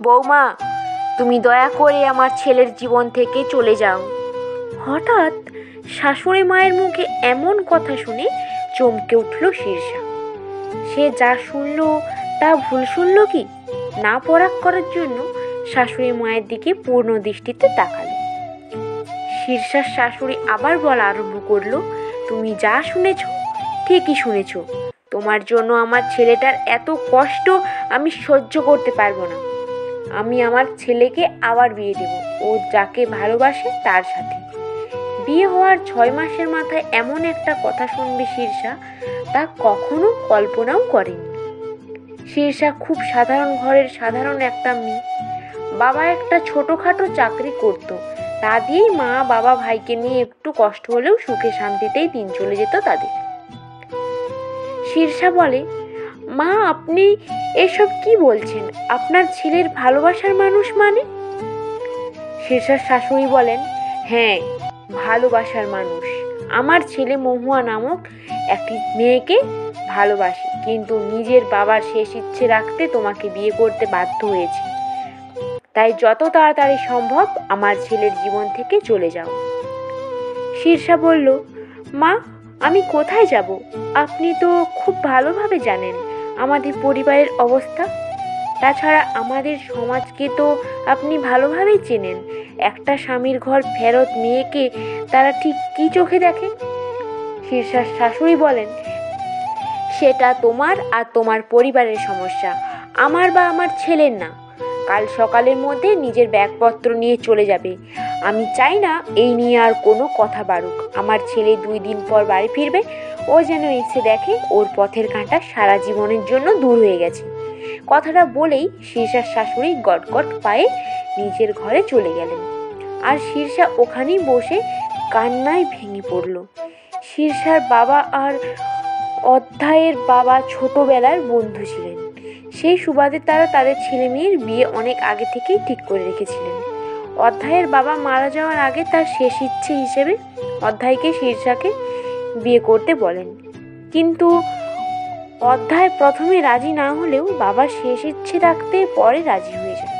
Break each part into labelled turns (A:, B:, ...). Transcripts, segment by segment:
A: বৌমা, তুমি দয়া করে আমার ছেলের জীবন থেকে চলে যাও। হঠাৎ শাশুড়ি মায়ের মুখে এমন কথা শুনে চমকে উঠল শীর্ষা। সে যা শুনল তা ভুল শুনল কি না পরাগ করার জন্য শাশুড়ি মায়ের দিকে পূর্ণ দৃষ্টিতে তাকালো। শীর্ষার শাশুড়ি আবার বলা আরম্ভ করলো, তুমি যা শুনেছ ঠিকই শুনেছ। তোমার জন্য আমার ছেলেটার এত কষ্ট আমি সহ্য করতে পারবো না। আমি আমার ছেলেকে আবার বিয়ে দেব, ও যাকে ভালোবাসে তার সাথে। বিয়ে হওয়ার 6 মাসের মাথায় এমন একটা কথা শুনবে শীর্ষা, তা কখনো কল্পনাও করেনি। শীর্ষা খুব সাধারণ ঘরের সাধারণ একটা মেয়ে। বাবা একটা ছোটখাটো চাকরি করত, তা দিয়েই মা বাবা ভাইকে নিয়ে একটু কষ্ট হলেও সুখে শান্তিতেই দিন চলে যেত তাদের। শীর্ষা বলে, মা আপনি এসব কি বলছেন? আপনার ছেলের ভালোবাসার মানুষ মানে? শীর্ষার শাশুড়ি বলেন, হ্যাঁ, ভালোবাসার মানুষ। আমার ছেলে মহুয়া নামক একটি মেয়েকে ভালোবাসে, কিন্তু নিজের বাবার শেষ ইচ্ছে রাখতে তোমাকে বিয়ে করতে বাধ্য হয়েছে। তাই যত তাড়াতাড়ি সম্ভব আমার ছেলের জীবন থেকে চলে যাও। শীর্ষা বলল, মা আমি কোথায় যাব? আপনি তো খুব ভালোভাবে জানেন আমাদের পরিবারের অবস্থা। তাছাড়া আমাদের সমাজকে তো আপনি ভালোভাবেই চেনেন। একটা স্বামীর ঘর ফেরত মেয়েকে তারা ঠিক কি চোখে দেখে? শীর্ষার শাশুড়ি বলেন, সেটা তোমার আর তোমার পরিবারের সমস্যা, আমার বা আমার ছেলের না। কাল সকালের মধ্যে নিজের ব্যাগপত্র নিয়ে চলে যাবে। আমি চাই না এই নিয়ে আর কোনো কথা বাড়ুক। আমার ছেলে 2 দিন পর বাড়ি ফিরবে, ও যেন এসে দেখে ওর পথের কাঁটা সারা জীবনের জন্য দূর হয়ে গেছে। কথাটা বলেই শীর্ষার শাশুড়ি গটগট পায়ে নিজের ঘরে চলে গেলেন। আর শীর্ষা ওখানেই বসে কান্নায় ভেঙে পড়ল। শীর্ষার বাবা আর অধ্যায়ের বাবা ছোটবেলার বন্ধু ছিলেন। সেই সুবাদে তারা তাদের ছেলে মেয়ের বিয়ে অনেক আগে থেকেই ঠিক করে রেখেছিলেন। অধ্যায়ের বাবা মারা যাওয়ার আগে তার শেষ ইচ্ছে হিসেবে অধ্যায়কে শীর্ষাকে বিয়ে করতে বলেন। কিন্তু অধ্যায় প্রথমে রাজি না হলেও বাবার শেষ ইচ্ছে রাখতে পরে রাজি হয়ে যায়।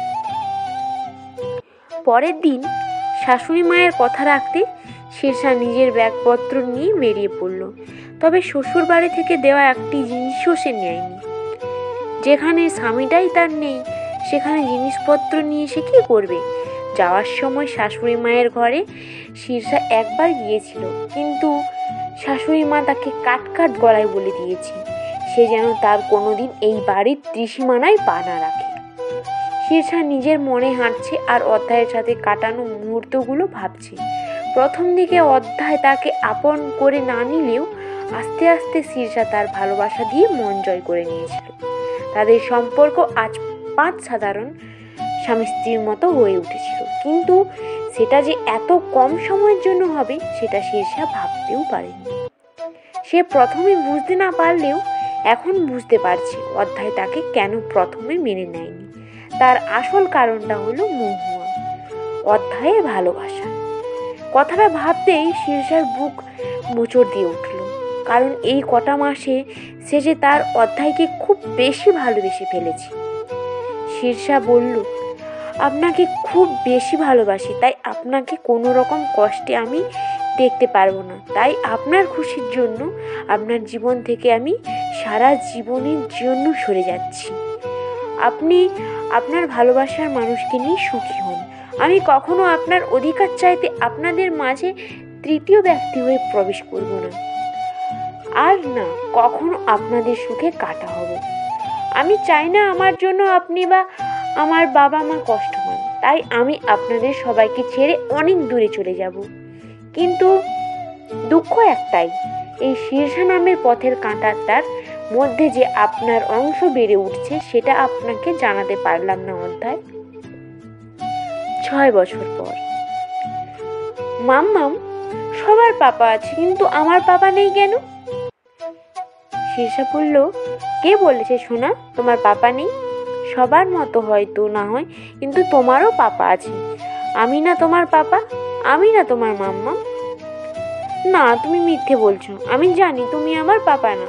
A: পরের দিন শাশুড়ি মায়ের কথা রাখতে শীর্ষা নিজের ব্যাগপত্র নিয়ে বেরিয়ে পড়ল। তবে শ্বশুর বাড়ি থেকে দেওয়া একটি জিনিসও সে নেয়নি। যেখানে স্বামীটাই তার নেই, সেখানে জিনিসপত্র নিয়ে সে কি করবে? যাওয়ার সময় শাশুড়ি মায়ের ঘরে শীর্ষা একবার গিয়েছিল, কিন্তু শাশুড়ি মা তাকে কাট গলায় বলে দিয়েছে সে যেন তার কোনোদিন এই বাড়ির ত্রিসীমানায় পা না রাখে। শীর্ষা নিজের মনে হাঁটছে আর অধ্যায়ের সাথে কাটানো মুহূর্তগুলো ভাবছে। প্রথম দিকে অধ্যায় তাকে আপন করে না নিলেও আস্তে আস্তে শীর্ষা তার ভালোবাসা দিয়ে মন জয় করে নিয়েছিল। তাদের সম্পর্ক আজ 5 সাধারণ স্বামী স্ত্রীর মতো হয়ে উঠেছিল, কিন্তু সেটা যে এত কম সময়ের জন্য হবে সেটা শীর্ষা ভাবতেও পারেনি। সে প্রথমে বুঝতে না পারলেও এখন বুঝতে পারছে অধ্যায় তাকে কেন প্রথমে মেনে নেয়নি। তার আসল কারণটা হলো মহুয়া, অধ্যায়ের ভালোবাসা। কথাটা ভাবতেই শীর্ষার বুক মোচড় দিয়ে উঠল, কারণ এই কটা মাসে সে যে তার অধ্যায়কে খুব বেশি ভালোবেসে ফেলেছে। শীর্ষা বলল, আপনাকে খুব বেশি ভালোবাসি, তাই আপনাকে কোনো রকম কষ্টে আমি দেখতে পারবো না। তাই আপনার খুশির জন্য আপনার জীবন থেকে আমি সারা জীবনের জন্য সরে যাচ্ছি। আপনি আপনার ভালোবাসার মানুষকে নিয়ে সুখী হন। আমি কখনো আপনার অধিকার চাইতে আপনাদের মাঝে তৃতীয় ব্যক্তি হয়ে প্রবেশ করব না, আর না কখনো আপনাদের সুখে কাটা হব। আমি চাই না আমার জন্য আপনি বা আমার বাবা মা কষ্ট পান, তাই আমি আপনাদের সবাইকে ছেড়ে অনেক দূরে চলে যাব। কিন্তু দুঃখ একটাই, এই শীর্ষা নামের পথের কাঁটাটার মধ্যে যে আপনার অংশ বেড়ে উঠছে সেটা আপনাকে জানাতে পারলাম না অধ্যায়। 6 বছর পর। মাম্মাম, সবার পাপা আছে, কিন্তু আমার পাপা নেই কেন? শীর্ষা বলল, কে বলেছে সোনা তোমার পাপা নেই? সবার মতো হয়তো না হয়, কিন্তু তোমারও পাপা আছে। আমি না তোমার পাপা? আমি না তোমার মাম্মা? না, তুমি মিথ্যে বলছো। আমি জানি তুমি আমার পাপা না,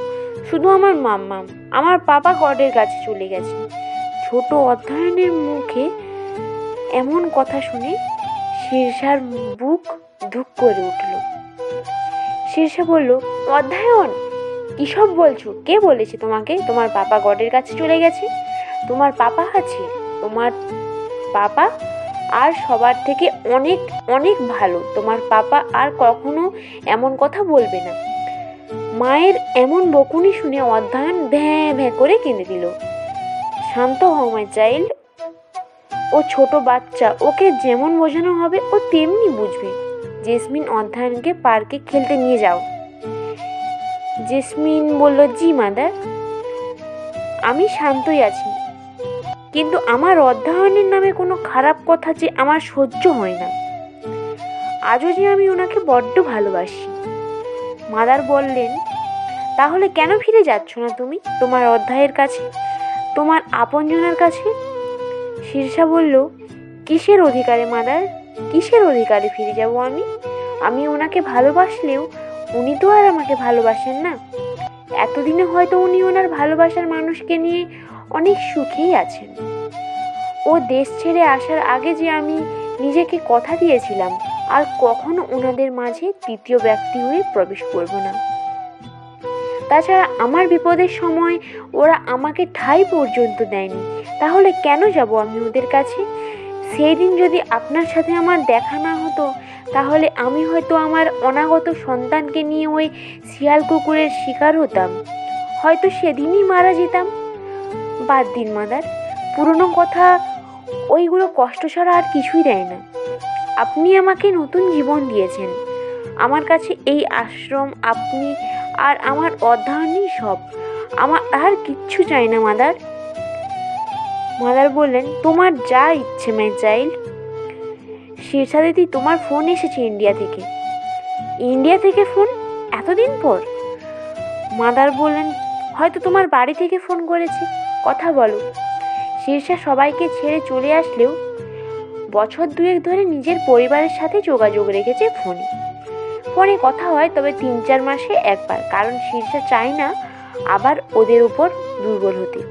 A: শুধু আমার মাম্মাম। আমার পাপা গডের কাছে চলে গেছে। ছোট অধ্যয়নের মুখে এমন কথা শুনে শীর্ষার বুক ধুক করে উঠল। শীর্ষা বলল, অধ্যয়ন? কিসব বলছো? কে বলেছে তোমাকে তোমার পাপা গডের কাছে চলে গেছে? তোমার পাপা আছে, তোমার পাপা আর সবার থেকে অনেক অনেক ভালো। তোমার পাপা আর কখনো এমন কথা বলবে না। মায়ের এমন বকুনি শুনে অধ্যয়ন ভ্যাঁ ভ্যাঁ করে কেঁদে দিল। শান্ত হও মাই চাইল্ড, ও ছোট বাচ্চা, ওকে যেমন বোঝানো হবে ও তেমনি বুঝবে। জেসমিন অধ্যয়নকে পার্কে খেলতে নিয়ে যাও। জেসমিন বলল, জি মাদার। আমি শান্তই আছি, কিন্তু আমার অধ্যয়নের নামে কোনো খারাপ কথা যে আমার সহ্য হয় না। আজও যে আমি ওনাকে বড্ড ভালোবাসি। মাদার বললেন, তাহলে কেন ফিরে যাচ্ছ না তুমি তোমার অধ্যায়ের কাছে, তোমার আপনজনের কাছে? শীর্ষা বলল, কিসের অধিকারে মাদার? কিসের অধিকারে ফিরে যাব আমি? আমি ওনাকে ভালোবাসলেও উনি তো আর আমাকে ভালোবাসেন না। এতদিনে হয়তো উনি ওনার ভালোবাসার মানুষকে নিয়ে অনেক সুখেই আছেন। ও দেশ ছেড়ে আসার আগে যে আমি নিজেকে কথা দিয়েছিলাম আর কখনো ওনাদের মাঝে তৃতীয় ব্যক্তি হয়ে প্রবেশ করব না। তাছাড়া আমার বিপদের সময় ওরা আমাকে ঠাঁই পর্যন্ত দেয়নি, তাহলে কেন যাব আমি ওদের কাছে? সেই দিন যদি আপনার সাথে আমার দেখা না হতো, তাহলে আমি হয়তো আমার অনাগত সন্তানকে নিয়ে ওই শিয়াল কুকুরের শিকার হতাম, হয়তো সেদিনই মারা যেতাম। বাদ দিন মাদার, পুরনো কথা, ওইগুলো কষ্ট ছাড়া আর কিছুই দেয় না। আপনি আমাকে নতুন জীবন দিয়েছেন। আমার কাছে এই আশ্রম, আপনি আর আমার অধ্যয়নই সব। আমার আর কিচ্ছু চাই না মাদার। মাদার বললেন, তোমার যা ইচ্ছে মাই চাইল্ড। শীর্ষা দিদি, তোমার ফোন এসেছে ইন্ডিয়া থেকে। ইন্ডিয়া থেকে ফোন? এতদিন পর? মাদার বললেন, হয়তো তোমার বাড়ি থেকে ফোন করেছে, কথা বলো। শীর্ষা সবাইকে ছেড়ে চলে আসলেও বছর দুয়েক ধরে নিজের পরিবারের সাথে যোগাযোগ রেখেছে ফোনে। ফোনে কথা হয়, তবে 3-4 মাসে একবার, কারণ শীর্ষা চায় না আবার ওদের উপর দুর্বল হতে।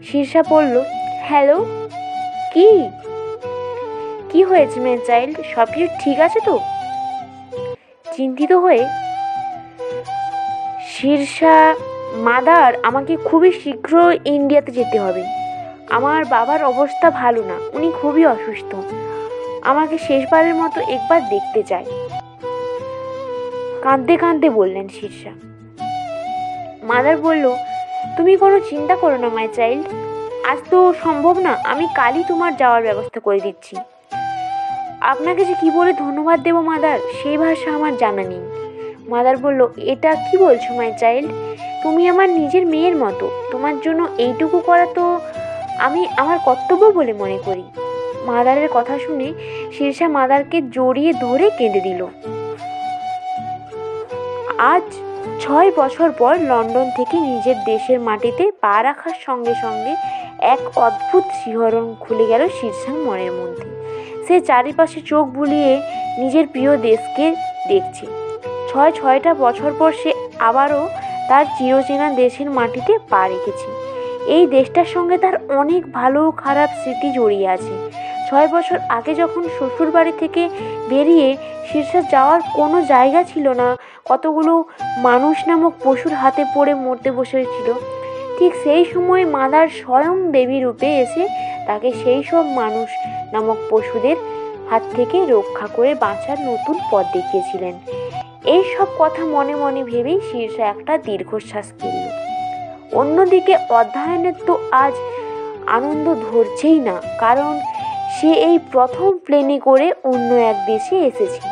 A: শীর্ষা বলল, হ্যালো। কি হয়েছে মেয়ে চাইল্ড? সব কিছু ঠিক আছে তো? চিন্তিত হয়ে শীর্ষা, মাদার, আমাকে খুবই শীঘ্র ইন্ডিয়াতে যেতে হবে। আমার বাবার অবস্থা ভালো না, উনি খুবই অসুস্থ। আমাকে শেষবারের মতো একবার দেখতে চায়। কাঁদতে কাঁদতে বললেন শীর্ষা। মাদার বলল, তুমি কোনো চিন্তা করো না মাই চাইল্ড, আজ তো সম্ভব না, আমি কালই তোমার যাওয়ার ব্যবস্থা করে দিচ্ছি। আপনাকে যে কি বলে ধন্যবাদ দেব মাদার, সেই ভাষা আমার জানা নেই। মাদার বলল, এটা কি বলছো মাই চাইল্ড? তুমি আমার নিজের মেয়ের মতো, তোমার জন্য এইটুকু করা তো আমি আমার কর্তব্য বলে মনে করি। মাদারের কথা শুনে শীর্ষা মাদারকে জড়িয়ে ধরে কেঁদে দিল। আজ 6 বছর পর লন্ডন থেকে নিজের দেশের মাটিতে পা রাখার সঙ্গে সঙ্গে এক অদ্ভুত শিহরণ খুলে গেল শীর্ষার মনের মধ্যে। সে চারিপাশে চোখ বুলিয়ে নিজের প্রিয় দেশকে দেখছে। 6টা বছর পর সে আবারও তার চিরচেনা দেশের মাটিতে পা রেখেছে। এই দেশটার সঙ্গে তার অনেক ভালো খারাপ স্মৃতি জড়িয়ে আছে। 6 বছর আগে যখন শ্বশুর বাড়ি থেকে বেরিয়ে শীর্ষার যাওয়ার কোনো জায়গা ছিল না, কতগুলো মানুষ নামক পশুর হাতে পড়ে মরতে বসেছিল, ঠিক সেই সময় মাদার স্বয়ং দেবী রূপে এসে তাকে সেই সব মানুষ নামক পশুদের হাত থেকে রক্ষা করে বাঁচার নতুন পথ দেখিয়েছিলেন। এই সব কথা মনে মনে ভেবেই শীর্ষা একটা দীর্ঘশ্বাস ফেলল। অন্যদিকে অধ্যয়নের তো আজ আনন্দ ধরছেই না, কারণ সে এই প্রথম প্লেনে করে অন্য এক দেশে এসেছে।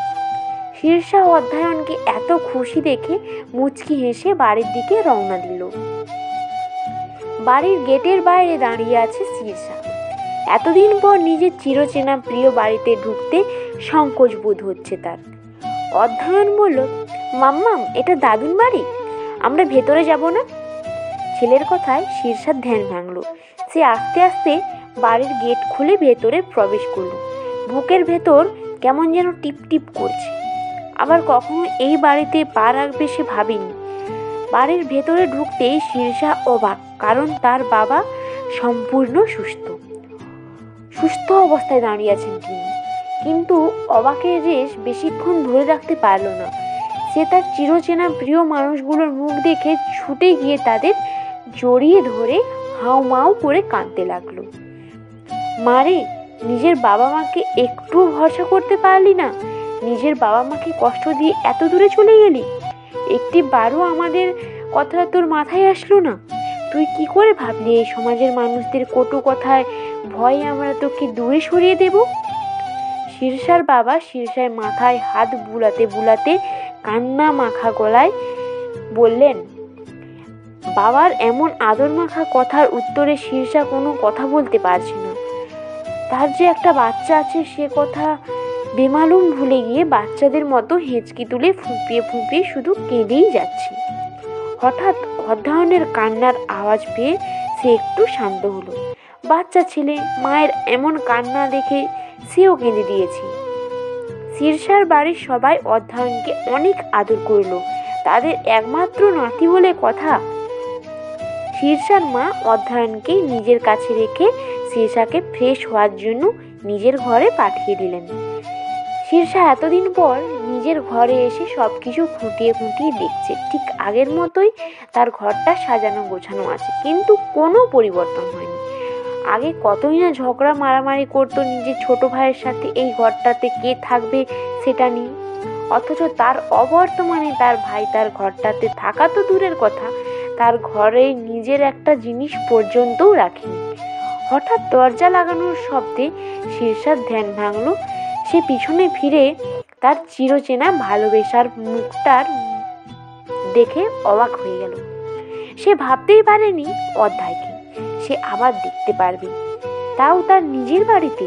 A: শীর্ষা অধ্যয়নকে এত খুশি দেখে মুচকি হেসে বাড়ির দিকে রওনা দিল। বাড়ির গেটের বাইরে দাঁড়িয়ে আছে শীর্ষা। এতদিন পর নিজের চিরচেনা প্রিয় বাড়িতে ঢুকতে সংকোচ বোধ হচ্ছে তার। অধ্যয়ন বলল, মাম্মাম, এটা দাদুর বাড়ি, আমরা ভেতরে যাব না? ছেলের কথায় শীর্ষার ধ্যান ভাঙল। সে আস্তে আস্তে বাড়ির গেট খুলে ভেতরে প্রবেশ করল। বুকের ভেতর কেমন যেন টিপ টিপ করছে। আবার কখনো এই বাড়িতে পা রাখবে সে ভাবেনি। বাড়ির ভেতরে ঢুকতেই শীর্ষা অবাক, কারণ তার বাবা সম্পূর্ণ সুস্থ অবস্থায় দাঁড়িয়ে আছেন তিনি। কিন্তু অবাকের রেশ বেশিক্ষণ ধরে রাখতে পারল না। সে তার চিরচেনা প্রিয় মানুষগুলোর মুখ দেখে ছুটে গিয়ে তাদের জড়িয়ে ধরে হাউমাউ করে কাঁদতে লাগলো। মারে, নিজের বাবা মাকে একটু ভরসা করতে পারলি না? নিজের বাবা মাকে কষ্ট দিয়ে এত দূরে চলে গেলি? একটি বারও আমাদের কথা তোর মাথায় আসলো না? তুই কি করে ভাবলি এই সমাজের মানুষদের কটু কথায় ভয়ে আমরা তোকে দূরে সরিয়ে দেব? শীর্ষার বাবা শীর্ষার মাথায় হাত বুলাতে বুলাতে কান্না মাখা গলায় বললেন। বাবার এমন আদর মাখা কথার উত্তরে শীর্ষা কোনো কথা বলতে পারছে না। তার যে একটা বাচ্চা আছে সে কথা বেমালুম ভুলে গিয়ে বাচ্চাদের মতো হেঁচকি তুলে ফুঁপিয়ে ফুঁপিয়ে শুধু কেঁদেই যাচ্ছে। হঠাৎ অধ্যয়নের কান্নার আওয়াজ পেয়ে সে একটু শান্ত হলো। বাচ্চা ছেলে, মায়ের এমন কান্না দেখে সেও কেঁদে দিয়েছে। শীর্ষার বাড়ির সবাই অধ্যয়নকে অনেক আদর করলো। তাদের একমাত্র নাতি বলে কথা। শীর্ষার মা অধ্যয়নকে নিজের কাছে রেখে শীর্ষাকে ফ্রেশ হওয়ার জন্য নিজের ঘরে পাঠিয়ে দিলেন। শীর্ষা এতদিন পর নিজের ঘরে এসে সবকিছু খুঁটিয়ে খুঁটিয়ে দেখছে। ঠিক আগের মতোই তার ঘরটা সাজানো গোছানো আছে, কিন্তু কোনো পরিবর্তন হয়নি। আগে কতই না ঝগড়া মারামারি করতো নিজের ছোট ভাইয়ের সাথে এই ঘরটাতে কে থাকবে সেটা নিয়ে। অথচ তার অবর্তমানে তার ভাই তার ঘরটাতে থাকা তো দূরের কথা, তার ঘরে নিজের একটা জিনিস পর্যন্তও রাখেনি। হঠাৎ দরজা লাগানোর শব্দে শীর্ষার ধ্যান ভাঙল। সে পিছনে ফিরে তার চিরচেনা ভালোবাসার মুখটার দেখে অবাক হয়ে গেল। সে ভাবতেই পারেনি অধ্যায়কে সে আবার দেখতে পারবে, তাও তার নিজের বাড়িতে।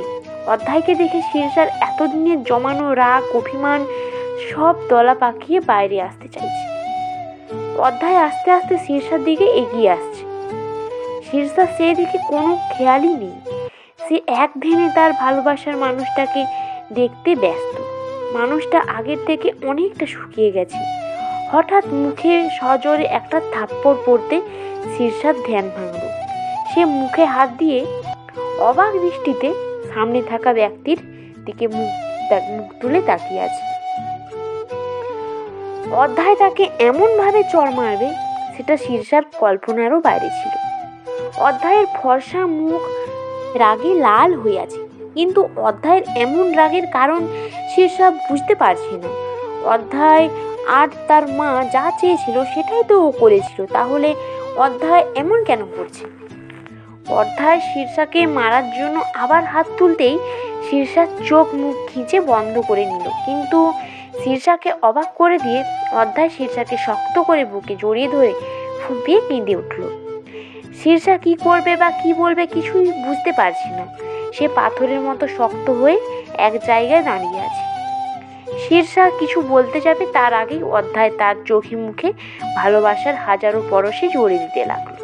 A: অধ্যায়কে দেখে শীর্ষার এতদিনের জমানো রাগ অভিমান সব দলা পাকিয়ে বাইরে আসতে চাইছে। অধ্যায় আস্তে আস্তে শীর্ষার দিকে এগিয়ে আসছে। শীর্ষা সেদিকে কোনো খেয়ালই নেই। সে এক ধ্যানে তার ভালোবাসার মানুষটাকে দেখতে ব্যস্ত। মানুষটা আগের থেকে অনেকটা শুকিয়ে গেছে। হঠাৎ মুখে সজোরে একটা থাপ্পড় পড়তে শীর্ষার ধ্যান ভাঙল। সে মুখে হাত দিয়ে অবাক দৃষ্টিতে সামনে থাকা ব্যক্তির দিকে মুখ তুলে তাকিয়ে আছে। অধ্যায় তাকে এমনভাবে চড় মারবে সেটা শীর্ষার কল্পনারও বাইরে ছিল। অধ্যায়ের ফর্সা মুখ রাগে লাল হয়ে আছে, কিন্তু অধ্যায়ের এমন রাগের কারণ শীর্ষা বুঝতে পারছে না। অধ্যায় আর তার মা যা চেয়েছিল সেটাই তো ও করেছিল, তাহলে অধ্যায় এমন কেন করছে? অধ্যায় শীর্ষাকে মারার জন্য আবার হাত তুলতেই শীর্ষার চোখ মুখ খিঁচে বন্ধ করে নিল। কিন্তু শীর্ষাকে অবাক করে দিয়ে অধ্যায় শীর্ষাকে শক্ত করে বুকে জড়িয়ে ধরে ফুঁপিয়ে কেঁদে উঠল। শীর্ষা কি করবে বা কি বলবে কিছুই বুঝতে পারছে না। সে পাথরের মতো শক্ত হয়ে এক জায়গায় দাঁড়িয়ে আছে। শীর্ষা কিছু বলতে যাবে তার আগেই অধ্যায় তার চোখে মুখে ভালোবাসার হাজারো পরশে জড়িয়ে দিতে লাগলো।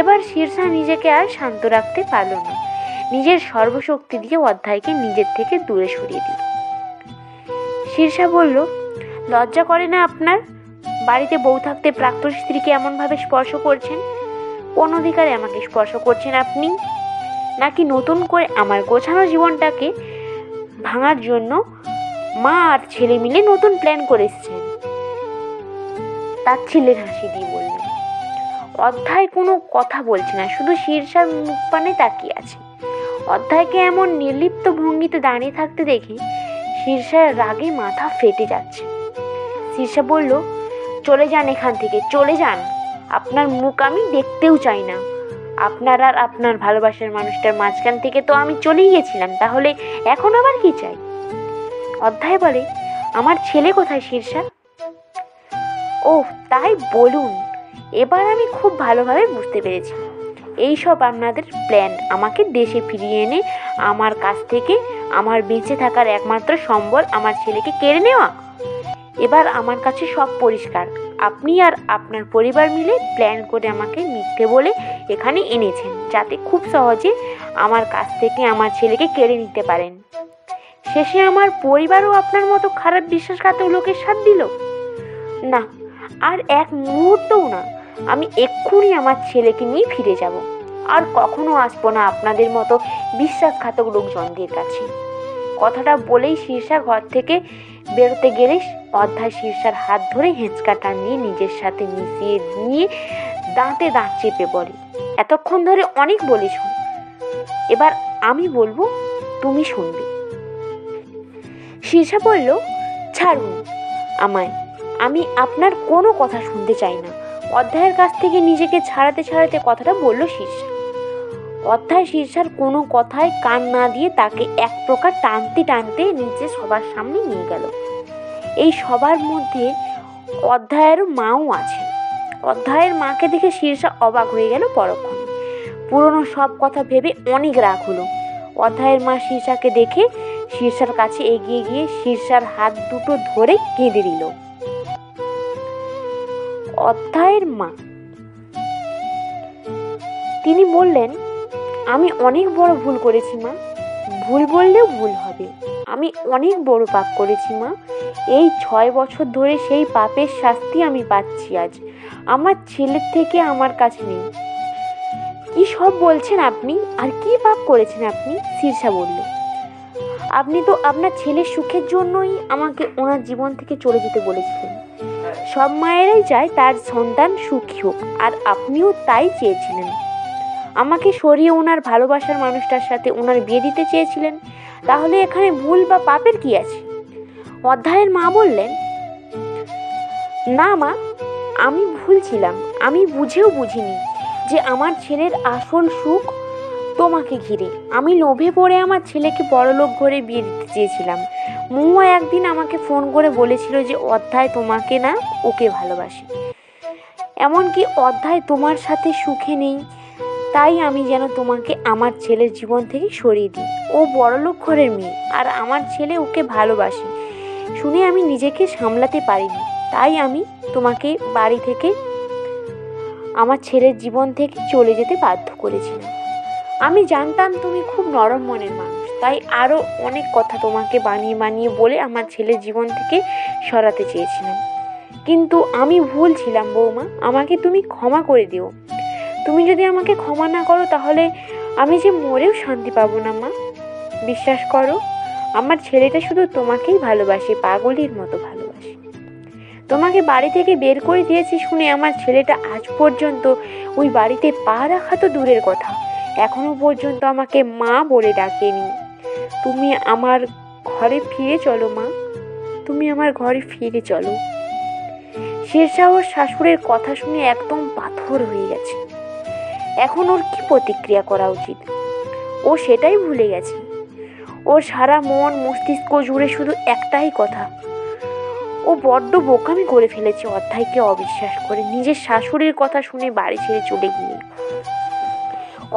A: এবার শীর্ষা নিজেকে আর শান্ত রাখতে পারল না। নিজের সর্বশক্তি দিয়ে অধ্যায়কে নিজের থেকে দূরে সরিয়ে দিল। শীর্ষা বলল, লজ্জা করে না আপনার? বাড়িতে বউ থাকতে প্রাক্তন স্ত্রীকে এমনভাবে স্পর্শ করছেন? কোন অধিকারে আমাকে স্পর্শ করছেন আপনি? নাকি নতুন করে আমার গোছানো জীবনটাকে ভাঙার জন্য মা আর ছেলে মিলে নতুন প্ল্যান করে এসেছেন? তার ছেলের হাসি দিয়ে বললেন। অধ্যায় কোনো কথা বলছে না, শুধু শীর্ষার মুখ পানে তাকিয়ে আছে। অধ্যায়কে এমন নির্লিপ্ত ভঙ্গিতে দাঁড়িয়ে থাকতে দেখে শীর্ষার রাগে মাথা ফেটে যাচ্ছে। শীর্ষা বলল, চলে যান এখান থেকে, চলে যান। আপনার মুখ আমি দেখতেও চাই না। আপনার আর আপনার ভালোবাসার মানুষটার মাঝখান থেকে তো আমি চলেই গেছিলাম, তাহলে এখন আবার কি চাই? অধ্যায় বলে, আমার ছেলে কোথায় শীর্ষা? ও তাই বলুন। এবার আমি খুব ভালোভাবে বুঝতে পেরেছি। এইসব আপনাদের প্ল্যান আমাকে দেশে ফিরিয়ে এনে আমার কাছ থেকে আমার বেঁচে থাকার একমাত্র সম্বল আমার ছেলেকে কেড়ে নেওয়া। এবার আমার কাছে সব পরিষ্কার। আপনি আর আপনার পরিবার মিলে প্ল্যান করে আমাকে মিথ্যে বলে এখানে এনেছেন, যাতে খুব সহজে আমার কাছ থেকে আমার ছেলেকে কেড়ে নিতে পারেন। শেষে আমার পরিবারও আপনার মতো খারাপ বিশ্বাসঘাতক লোকের সাথ দিল। না, আর এক মুহূর্তও না। আমি এক্ষুনি আমার ছেলেকে নিয়ে ফিরে যাব। আর কখনো আসবো না আপনাদের মতো বিশ্বাসঘাতক লোকজনদের কাছে। কথাটা বলেই শীর্ষা ঘর থেকে বেরোতে গেলে অধ্যায় শীর্ষার হাত ধরে হেঁচকা টান দিয়ে নিজের সাথে মিশিয়ে নিয়ে দাঁতে দাঁত চেপে বলে, এতক্ষণ ধরে অনেক বলেছ, এবার আমি বলবো, তুমি শুনবে। শীর্ষা বলল, ছাড়ুন আমায়, আমি আপনার কোনো কথা শুনতে চাই না। অধ্যায়ের কাছ থেকে নিজেকে ছাড়াতে ছাড়াতে কথাটা বলল শীর্ষা। অধ্যায় শীর্ষার কোনো কথায় কান না দিয়ে তাকে এক প্রকার টানতে টানতে নিচে সবার সামনে নিয়ে গেল। এই সবার মধ্যে অধ্যায়ের মাও আছে। অধ্যায়ের মাকে দেখে শীর্ষা অবাক হয়ে গেল পরক্ষণে। পুরনো সব কথা ভেবে অনেক রাগ হলো। অধ্যায়ের মা শীর্ষাকে দেখে শীর্ষার কাছে এগিয়ে গিয়ে শীর্ষার হাত দুটো ধরে কেঁদে দিল। অধ্যায়ের মা, তিনি বললেন, আমি অনেক বড় ভুল করেছি মা। ভুল বললেও ভুল হবে, আমি অনেক বড় পাপ করেছি মা। এই 6 বছর ধরে সেই পাপের শাস্তি আমি পাচ্ছি আজ। আমার ছেলের থেকে আমার কাছে নেই। কি সব বলছেন আপনি? আর কি পাপ করেছেন আপনি? শীর্ষা বলল, আপনি তো আপনার ছেলের সুখের জন্যই আমাকে ওনার জীবন থেকে চলে যেতে বলেছিলেন। সব মায়েরাই চায় তার সন্তান সুখী হোক, আর আপনিও তাই চেয়েছিলেন। আমাকে সরিয়ে ওনার ভালোবাসার মানুষটার সাথে ওনার বিয়ে দিতে চেয়েছিলেন। তাহলে এখানে ভুল বা পাপের কি আছে? অধ্যায়ের মা বললেন, না মা, আমি ভুল ছিলাম। আমি বুঝেও বুঝিনি যে আমার ছেলের আসল সুখ তোমাকে ঘিরে। আমি লোভে পড়ে আমার ছেলেকে বড়লোক ঘরে বিয়ে দিতে চেয়েছিলাম। মহুয়া একদিন আমাকে ফোন করে বলেছিল যে অধ্যায় তোমাকে না, ওকে ভালোবাসে। এমনকি অধ্যায় তোমার সাথে সুখে নেই, তাই আমি যেন তোমাকে আমার ছেলের জীবন থেকে সরিয়ে দিই। ও বড়লোক ঘরের মেয়ে, আর আমার ছেলে ওকে ভালোবাসে শুনে আমি নিজেকে সামলাতে পারিনি। তাই আমি তোমাকে বাড়ি থেকে, আমার ছেলের জীবন থেকে চলে যেতে বাধ্য করেছিলাম। আমি জানতাম তুমি খুব নরম মনের মানুষ, তাই আরও অনেক কথা তোমাকে বানিয়ে বানিয়ে বলে আমার ছেলের জীবন থেকে সরাতে চেয়েছিলাম। কিন্তু আমি ভুল ছিলাম বৌমা, আমাকে তুমি ক্ষমা করে দিও। তুমি যদি আমাকে ক্ষমা না করো তাহলে আমি যে মরেও শান্তি পাবো না মা। বিশ্বাস করো, আমার ছেলেটা শুধু তোমাকেই ভালোবাসে, পাগলির মতো ভালোবাসে। তোমাকে বাড়ি থেকে বের করে দিয়েছি শুনে আমার ছেলেটা আজ পর্যন্ত ওই বাড়িতে পা রাখা তো দূরের কথা, এখনো পর্যন্ত আমাকে মা বলে ডাকেনি। তুমি আমার ঘরে ফিরে চলো মা, তুমি আমার ঘরে ফিরে চলো। শীর্ষা ওর শাশুড়ের কথা শুনে একদম পাথর হয়ে গেছে। এখন ওর কি প্রতিক্রিয়া করা উচিত? ও সেটাই ভুলে গেছে। ওর সারা মন মস্তিষ্ক জুড়ে শুধু একটাই কথা, ও বড্ড বোকামি করে ফেলেছে অধ্যায়কে অবিশ্বাস করে নিজের শাশুড়ির কথা শুনে বাড়ি ছেড়ে চলে গিয়ে।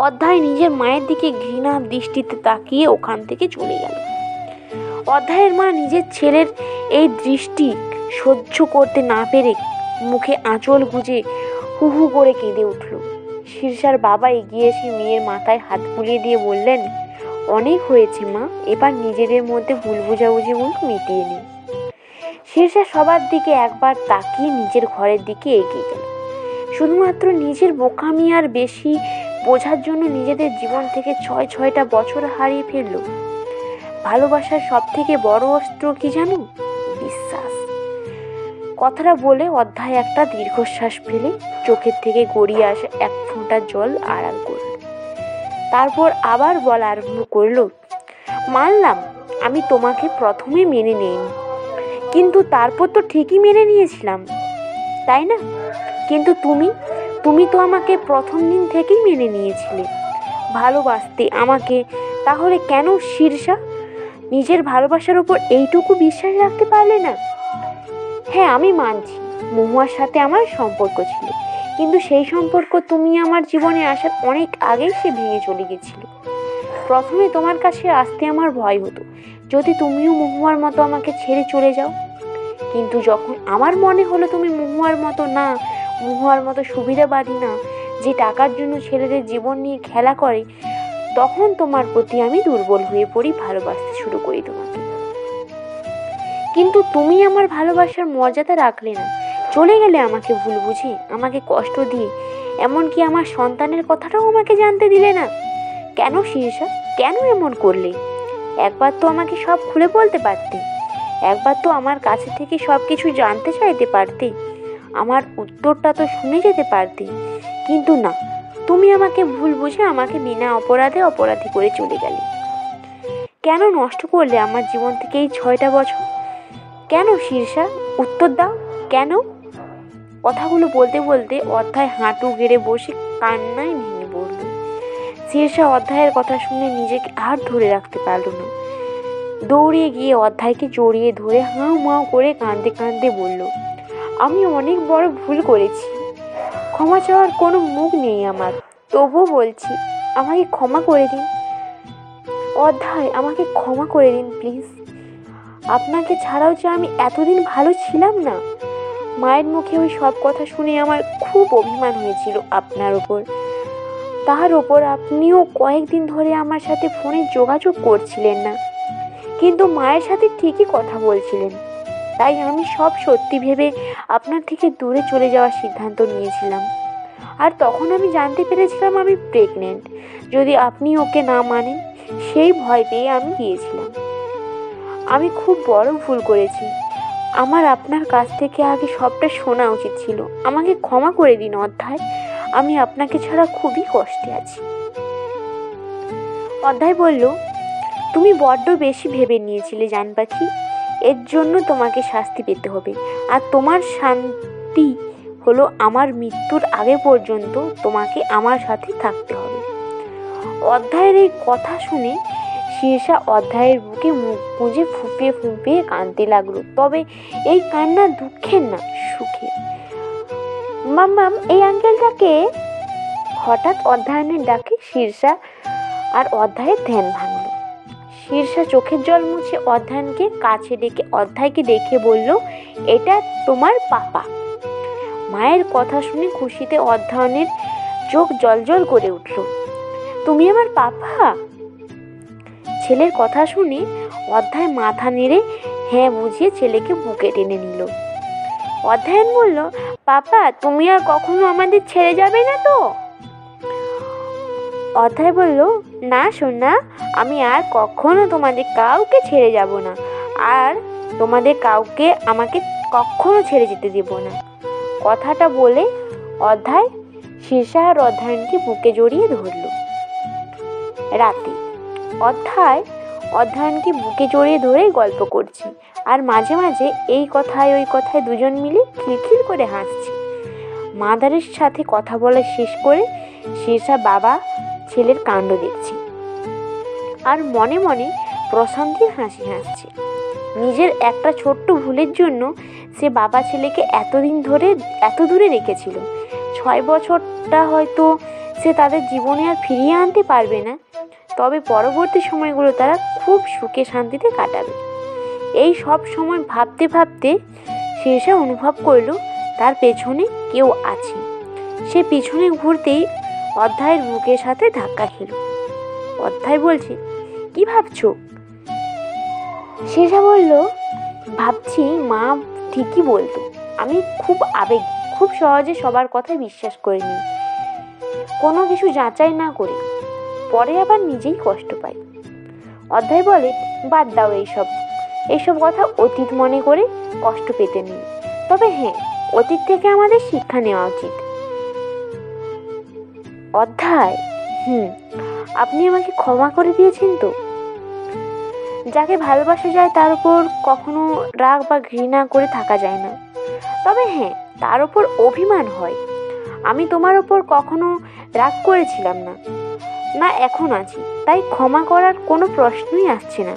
A: অধ্যায় নিজের মায়ের দিকে ঘৃণা দৃষ্টিতে তাকিয়ে ওখান থেকে চলে গেল। অধ্যায়ের মা নিজের ছেলের এই দৃষ্টি সহ্য করতে না পেরে মুখে আঁচল গুজে হু হু করে কেঁদে উঠল। শীর্ষার বাবা এগিয়ে এসে মেয়ের মাথায় হাত বুলিয়ে দিয়ে বললেন, অনেক হয়েছে মা, এবার নিজেদের মধ্যে ভুল বোঝাবুঝিগুলো মিটিয়ে নিই। শীর্ষা সবার দিকে একবার তাকিয়ে নিজের ঘরের দিকে এগিয়ে গেল। শুধুমাত্র নিজের বোকামি আর বেশি বোঝার জন্য নিজেদের জীবন থেকে 6টা বছর হারিয়ে ফেলল। ভালোবাসার সব থেকে বড় অস্ত্র কি জানো? বিশ্বাস। কথাটা বলে অধ্যায় একটা দীর্ঘশ্বাস ফেলে চোখের থেকে গড়িয়ে আসে এক ফোঁটা জল আড়াল করল। তারপর আবার বলা আরম্ভ করল, মানলাম আমি তোমাকে প্রথমে মেনে নিইনি, কিন্তু তারপর তো ঠিকই মেনে নিয়েছিলাম, তাই না? কিন্তু তুমি তো আমাকে প্রথম দিন থেকেই মেনে নিয়েছিলে, ভালোবাসতে আমাকে। তাহলে কেন শীর্ষা নিজের ভালোবাসার উপর এইটুকু বিশ্বাস রাখতে পারলে না? হ্যাঁ, আমি মানছি মহুয়ার সাথে আমার সম্পর্ক ছিল, কিন্তু সেই সম্পর্ক তুমি আমার জীবনে আসার অনেক আগেই সে ভেঙে চলে গেছিল। প্রথমে তোমার কাছে আসতে আমার ভয় হতো, যদি তুমিও মহুয়ার মতো আমাকে ছেড়ে চলে যাও। কিন্তু যখন আমার মনে হলো তুমি মহুয়ার মতো না, মহুয়ার মতো সুবিধাবাদী না, যে টাকার জন্য ছেলেদের জীবন নিয়ে খেলা করে, তখন তোমার প্রতি আমি দুর্বল হয়ে পড়ি, ভালোবাসতে শুরু করি তোমাকে। কিন্তু তুমি আমার ভালোবাসার মর্যাদা রাখলে না, চলে গেলে আমাকে ভুল বুঝে, আমাকে কষ্ট দিয়ে। এমনকি আমার সন্তানের কথাটাও আমাকে জানতে দিলে না। কেন শীর্ষা, কেন এমন করলে? একবার তো আমাকে সব খুলে বলতে পারতে, একবার তো আমার কাছে থেকে সব কিছু জানতে চাইতে পারতে, আমার উত্তরটা তো শুনে যেতে পারতে। কিন্তু না, তুমি আমাকে ভুল বুঝে আমাকে বিনা অপরাধে অপরাধী করে চলে গেলে। কেন নষ্ট করলে আমার জীবন থেকে এই 6টা বছর? কেন শীর্ষা, উত্তর দাও, কেন? কথাগুলো বলতে বলতে অধ্যায় হাঁটু গেড়ে বসে কান্নায় ভেঙে পড়ল। শীর্ষা অধ্যায়ের কথা শুনে নিজেকে আর ধরে রাখতে পারল না। দৌড়িয়ে গিয়ে অধ্যায়কে জড়িয়ে ধরে হাউ মাউ করে কাঁদতে কাঁদতে বলল, আমি অনেক বড় ভুল করেছি, ক্ষমা চাওয়ার কোনো মুখ নেই আমার, তবুও বলছি আমাকে ক্ষমা করে দিন। অধ্যায়, আমাকে ক্ষমা করে দিন প্লিজ। আপনাকে ছাড়াও যে আমি এতদিন ভালো ছিলাম না। মায়ের মুখে ওই সব কথা শুনে আমার খুব অভিমান হয়েছিল আপনার ওপর। তার ওপর আপনিও কয়েকদিন ধরে আমার সাথে ফোনে যোগাযোগ করছিলেন না, কিন্তু মায়ের সাথে ঠিকই কথা বলছিলেন। তাই আমি সব সত্যি ভেবে আপনার থেকে দূরে চলে যাওয়ার সিদ্ধান্ত নিয়েছিলাম। আর তখন আমি জানতে পেরেছিলাম আমি প্রেগনেন্ট। যদি আপনি ওকে না মানেন, সেই ভয় পেয়ে আমি গিয়েছিলাম। আমি খুব বড় ভুল করেছি। আমার আপনার কাছ থেকে আগে সবটা শোনা উচিত ছিল। আমাকে ক্ষমা করে দিন অধ্যায়, আমি আপনাকে ছাড়া খুবই কষ্টে আছি। অধ্যায় বলল, তুমি বড্ড বেশি ভেবে নিয়েছিলে জান পাখি, এর জন্য তোমাকে শাস্তি পেতে হবে। আর তোমার শান্তি হলো আমার মৃত্যুর আগে পর্যন্ত তোমাকে আমার সাথে থাকতে হবে। অধ্যায়ের এই কথা শুনে শীর্ষা অধ্যায়ের বুকে মুখ গুঁজে ফুঁপিয়ে ফুঁপিয়ে কাঁদতে লাগলো। তবে এই কান্না দুঃখের না, সুখের। মাম্মাম, এই আঙ্কেলটাকে? হঠাৎ অধ্যায়নের ডাকে শীর্ষা আর অধ্যায়ের ধ্যান ভাঙল। শীর্ষা চোখের জল মুছে অধ্যায়নকে কাছে ডেকে অধ্যায়কে দেখে বলল, এটা তোমার পাপা। মায়ের কথা শুনে খুশিতে অধ্যায়নের চোখ জলজল করে উঠল। তুমি আমার পাপা? ছেলের কথা শুনে অধ্যায় মাথা নেড়ে হ্যাঁ বুঝিয়ে ছেলেকে বুকে টেনে নিল। অধ্যায়ন বলল, পাপা তুমি আর কখনো আমাদের ছেড়ে যাবে না তো? অধ্যায় বলল, না সোনা, আমি আর কখনো তোমাদের কাউকে ছেড়ে যাব না, আর তোমাদের কাউকে আমাকে কখনো ছেড়ে যেতে দেব না। কথাটা বলে অধ্যায় শীর্ষা আর অধ্যায়নকে বুকে জড়িয়ে ধরল। রাতে অধ্যায়নকে বুকে জড়িয়ে ধরে গল্প করছে, আর মাঝে মাঝে এই কথায় ওই কথায় দুজন মিলে খিলখিল করে হাসছে। মাদারের সাথে কথা বলা শেষ করে শীর্ষা বাবা ছেলের কাণ্ড দেখছে, আর মনে মনে প্রশান্তির হাসি হাসছে। নিজের একটা ছোট্ট ভুলের জন্য সে বাবা ছেলেকে এতদিন ধরে এত দূরে রেখেছিল। 6 বছরটা হয়তো সে তাদের জীবনে আর ফিরিয়ে আনতে পারবে না, তবে পরবর্তী সময়গুলো তারা খুব সুখে শান্তিতে কাটাবে। এই সব সময় ভাবতে ভাবতে শীর্ষা অনুভব করল তার পেছনে কেউ আছে। সে পিছনে ঘুরতেই অধ্যায়ের বুকের সাথে ধাক্কা খেল। অধ্যায় বলছে, কি ভাবছো? শীর্ষা বলল, ভাবছি মা ঠিকই বলতো, আমি খুব আবেগী, খুব সহজে সবার কথায় বিশ্বাস করে নিই, কোনো কিছু যাচাই না করে, পরে আবার নিজেই কষ্ট পাই। অধ্যায় বলে, বাদ দাও এইসব কথা অতীত মনে করে কষ্ট পেতে নেই। তবে হ্যাঁ, অতীত থেকে আমাদের শিক্ষা নেওয়া উচিত। অধ্যায়, আপনি আমাকে ক্ষমা করে দিয়েছেন তো? যাকে ভালোবাসা যায় তার উপর কখনো রাগ বা ঘৃণা করে থাকা যায় না। তবে হ্যাঁ, তার উপর অভিমান হয়। আমি তোমার উপর কখনো রাগ করেছিলাম না, না এখন আছি, তাই ক্ষমা করার কোনো প্রশ্নই আসছে না।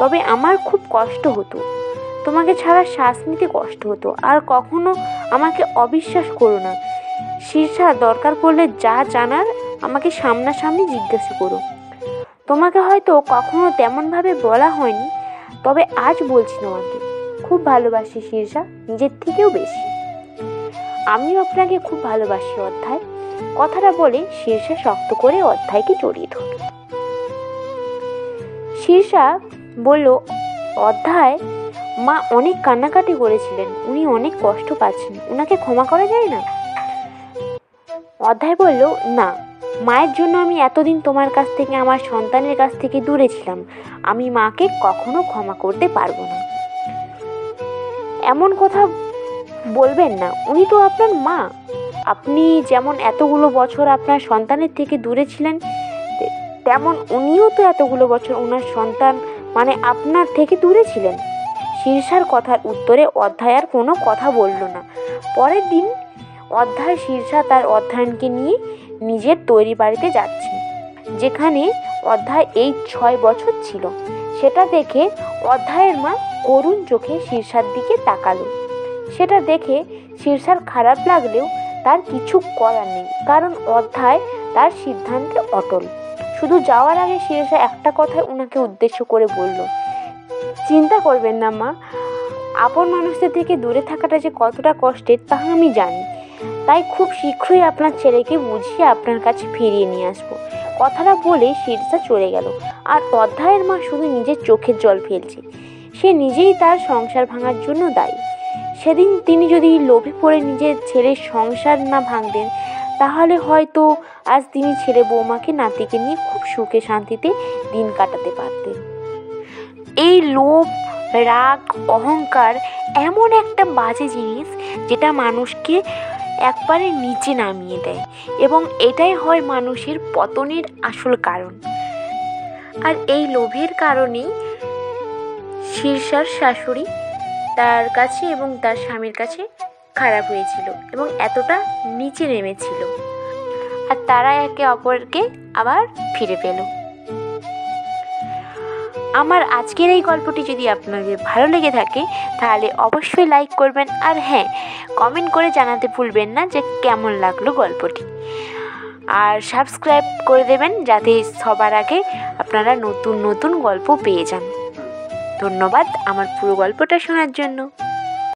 A: তবে আমার খুব কষ্ট হতো, তোমাকে ছাড়া শ্বাস নিতে কষ্ট হতো। আর কখনো আমাকে অবিশ্বাস করো না শীর্ষা, দরকার পড়লে যা জানার আমাকে সামনাসামনি জিজ্ঞাসা করো। তোমাকে হয়তো কখনো তেমনভাবে বলা হয়নি, তবে আজ বলছি তোমাকে খুব ভালোবাসি শীর্ষা, নিজের থেকেও বেশি। আমিও আপনাকে খুব ভালোবাসি অধ্যায়। কথাটা বলে শীর্ষা শক্ত করে অধ্যায়কে জড়িয়ে ধরল। শীর্ষা বলল, অধ্যায়, মা অনেক কান্নাকাটি করেছিলেন, উনি অনেক কষ্ট পাচ্ছেন, উনাকে ক্ষমা করা যায় না? অধ্যায় বলল, না, মায়ের জন্য আমি এতদিন তোমার কাছ থেকে, আমার সন্তানের কাছ থেকে দূরে ছিলাম। আমি মাকে কখনো ক্ষমা করতে পারবো না। এমন কথা বলবেন না, উনি তো আপনার মা। আপনি যেমন এতগুলো বছর আপনার সন্তানের থেকে দূরে ছিলেন, তেমন উনিও তো এতগুলো বছর ওনার সন্তান মানে আপনার থেকে দূরে ছিলেন। শীর্ষার কথার উত্তরে অধ্যায় আর কোনো কথা বলল না। পরের দিন অধ্যায় শীর্ষা তার অধ্যয়নকে নিয়ে নিজের তৈরি বাড়িতে যাচ্ছে, যেখানে অধ্যায় এই 6 বছর ছিল। সেটা দেখে অধ্যায়ের মা করুণ চোখে শীর্ষার দিকে তাকালো। সেটা দেখে শীর্ষার খারাপ লাগলেও তার কিছু করার নেই, কারণ অধ্যায় তার সিদ্ধান্তে অটল। শুধু যাওয়ার আগে শীর্ষা একটা কথা ওনাকে উদ্দেশ্য করে বলল, চিন্তা করবেন না মা, আপন মানুষদের থেকে দূরে থাকাটা যে কতটা কষ্টের তা আমি জানি। তাই খুব শীঘ্রই আপনার ছেলেকে বুঝিয়ে আপনার কাছে ফিরিয়ে নিয়ে আসবো। কথাটা বলে শীর্ষা চলে গেল। আর অধ্যায়ের মা শুধু নিজের চোখের জল ফেলছে। সে নিজেই তার সংসার ভাঙার জন্য দায়ী। সেদিন তিনি যদি লোভে পড়ে নিজের ছেলের সংসার না ভাঙতেন, তাহলে হয়তো আজ তিনি ছেলে বৌমাকে নাতিকে নিয়ে খুব সুখে শান্তিতে দিন কাটাতে পারতেন। এই লোভ, রাগ, অহংকার এমন একটা বাজে জিনিস যেটা মানুষকে একবারে নিচে নামিয়ে দেয়, এবং এটাই হয় মানুষের পতনের আসল কারণ। আর এই লোভের কারণেই শীর্ষার শাশুড়ি তার কাছে এবং তার স্বামীর কাছে খারাপ হয়েছিল এবং এতটা নিচে নেমেছিল, আর তারা একে অপরকে আবার ফিরে পেল। আমার আজকের এই গল্পটি যদি আপনাদের ভালো লেগে থাকে তাহলে অবশ্যই লাইক করবেন, আর হ্যাঁ, কমেন্ট করে জানাতে ভুলবেন না যে কেমন লাগলো গল্পটি। আর সাবস্ক্রাইব করে দেবেন যাতে সবার আগে আপনারা নতুন নতুন গল্প পেয়ে যান। ধন্যবাদ আমার পুরো গল্পটা শোনার জন্য।